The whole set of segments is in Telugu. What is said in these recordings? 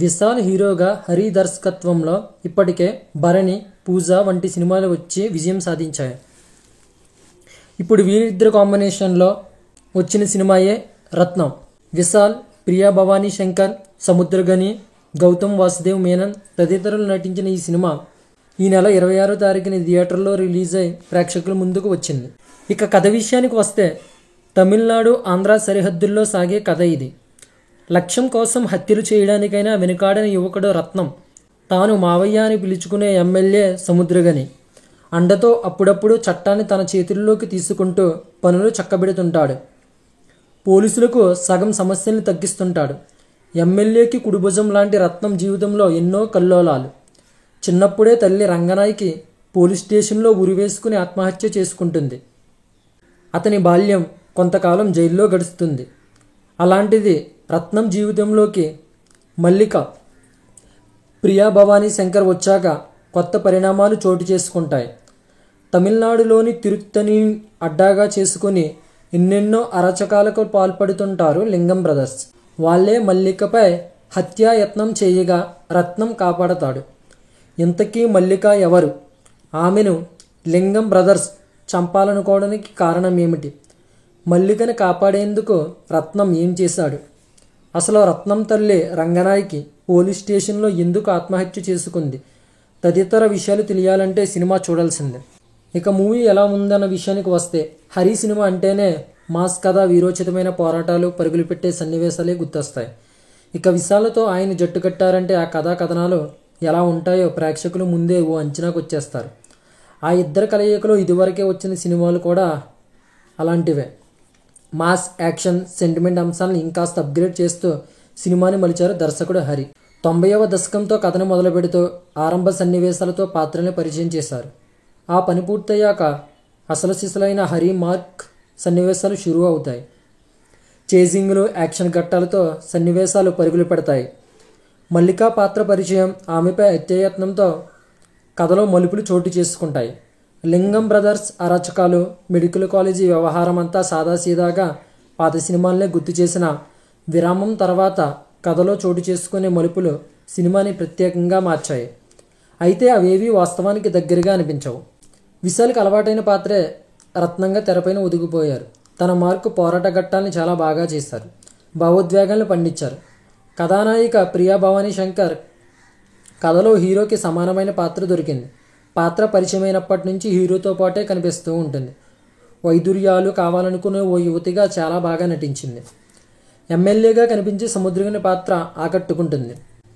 విశాల్ హీరోగా హరి దర్శకత్వంలో ఇప్పటికే భరణి, పూజ వంటి సినిమాలు వచ్చి విజయం సాధించాయి. ఇప్పుడు వీరిద్దరు కాంబినేషన్లో వచ్చిన సినిమాయే రత్నం. విశాల్, ప్రియా భవానీ శంకర్, సముద్రగని, గౌతమ్ వాసుదేవ్ మేనన్ తదితరులు నటించిన ఈ సినిమా ఈ నెల 26వ తారీఖున థియేటర్లో రిలీజ్ అయి ప్రేక్షకుల ముందుకు వచ్చింది. ఇక కథ విషయానికి వస్తే తమిళనాడు, ఆంధ్ర సరిహద్దుల్లో సాగే కథ ఇది. లక్ష్యం కోసం హత్యలు చేయడానికైనా వెనుకాడని యువకుడు రత్నం తాను మావయ్య అని పిలుచుకునే ఎమ్మెల్యే సముద్రగని అండతో అప్పుడప్పుడు చట్టాన్ని తన చేతుల్లోకి తీసుకుంటూ పనులు చక్కబెడుతుంటాడు. పోలీసులకు సగం సమస్యల్ని తగ్గిస్తుంటాడు. ఎమ్మెల్యేకి కుడిభుజం లాంటి రత్నం జీవితంలో ఎన్నో కల్లోలాలు. చిన్నప్పుడే తల్లి రంగనాయకి పోలీస్ స్టేషన్లో ఉరివేసుకుని ఆత్మహత్య చేసుకుంటుంది. అతని బాల్యం కొంతకాలం జైల్లో గడుస్తుంది. అలాంటిది రత్నం జీవితంలోకి మల్లిక, ప్రియా భవానీ శంకర్ వచ్చాక కొత్త పరిణామాలు చోటు చేసుకుంటాయి. తమిళనాడులోని తిరుత్తని అడ్డాగా చేసుకుని ఎన్నెన్నో అరాచకాలకు పాల్పడుతుంటారు లింగం బ్రదర్స్. వాళ్ళే మల్లికపై హత్యాయత్నం చేయగా రత్నం కాపాడతాడు. ఇంతకీ మల్లిక ఎవరు? ఆమెను లింగం బ్రదర్స్ చంపాలనుకోవడానికి కారణం ఏమిటి? మల్లికను కాపాడేందుకు రత్నం ఏం చేశాడు? అసలు రత్నం తల్లి రంగనాయకి పోలీస్ స్టేషన్లో ఎందుకు ఆత్మహత్య చేసుకుంది? తదితర విషయాలు తెలియాలంటే సినిమా చూడాల్సిందే. ఇక మూవీ ఎలా ఉందన్న విషయానికి వస్తే హరి సినిమా అంటేనే మాస్ కథ, వీరోచితమైన పోరాటాలు, పరుగులు పెట్టే సన్నివేశాలే గుర్తొస్తాయి. ఇక విశాలతో ఆయన జట్టు కట్టారంటే ఆ కథా కథనాలు ఎలా ఉంటాయో ప్రేక్షకులు ముందే ఓ అంచనాకు వచ్చేస్తారు. ఆ ఇద్దరు కలయికలో ఇదివరకే వచ్చిన సినిమాలు కూడా అలాంటివే. మాస్, యాక్షన్, సెంటిమెంట్ అంశాలను ఇంకాస్త అప్గ్రేడ్ చేస్తూ సినిమాని మలిచారు దర్శకుడు హరి. 90వ దశకంతో కథను మొదలు పెడుతూ ఆరంభ సన్నివేశాలతో పాత్రల్ని పరిచయం చేశారు. ఆ పని పూర్తయ్యాక అసలు సిసలైన హరి మార్క్ సన్నివేశాలు షురూ అవుతాయి. చేజింగ్లు, యాక్షన్ ఘట్టాలతో సన్నివేశాలు పరుగులు పెడతాయి. మల్లికా పాత్ర పరిచయం, ఆమెపై హత్యాయత్నంతో కథలో మలుపులు చోటు చేసుకుంటాయి. లింగం బ్రదర్స్ అరాచకాలు, మెడికల్ కాలేజీ వ్యవహారం అంతా సాదాసీదాగా పాత సినిమాలనే గుర్తు చేసిన విరామం తర్వాత కథలో చోటు చేసుకునే మలుపులు సినిమాని ప్రత్యేకంగా మార్చాయి. అయితే అవేవీ వాస్తవానికి దగ్గరగా అనిపించవు. విశాల్కి అలవాటైన పాత్రే రత్నంగా తెరపైన ఒదిగిపోయారు. తన మార్కు పోరాట ఘట్టాలని చాలా బాగా చేశారు. భావోద్వేగాలను పండించారు. కథానాయిక ప్రియా భవానీ శంకర్ కథలో హీరోకి సమానమైన పాత్ర దొరికింది. పాత్ర పరిచయమైనప్పటి నుంచి హీరోతో పాటే కనిపిస్తూ ఉంటుంది. వైదుర్యాలు కావాలనుకునే ఓ యువతిగా చాలా బాగా నటించింది. ఎమ్మెల్యేగా కనిపించే సముద్రగని పాత్ర ఆకట్టుకుంటుంది.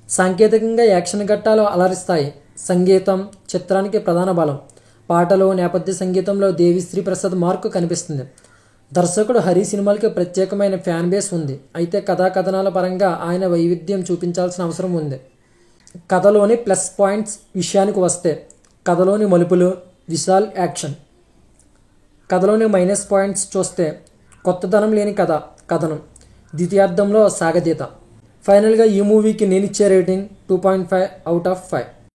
సాంకేతికంగా యాక్షన్ ఘట్టాలు అలరిస్తాయి. సంగీతం చిత్రానికి ప్రధాన బలం. పాటలు, నేపథ్య సంగీతంలో దేవిశ్రీ ప్రసాద్ మార్కు కనిపిస్తుంది. దర్శకుడు హరి సినిమాలకి ప్రత్యేకమైన ఫ్యాన్ బేస్ ఉంది. అయితే కథా కథనాల పరంగా ఆయన వైవిధ్యం చూపించాల్సిన అవసరం ఉంది. కథలోని ప్లస్ పాయింట్స్ విషయానికి వస్తే కథలోని మలుపులు, విశాల్ యాక్షన్. కథలోని మైనస్ పాయింట్స్ చూస్తే కొత్తదనం లేని కథనం, ద్వితీయార్థంలో సాగతీత. ఫైనల్గా ఈ మూవీకి నేనిచ్చే రేటింగ్ 2.5 out of 5.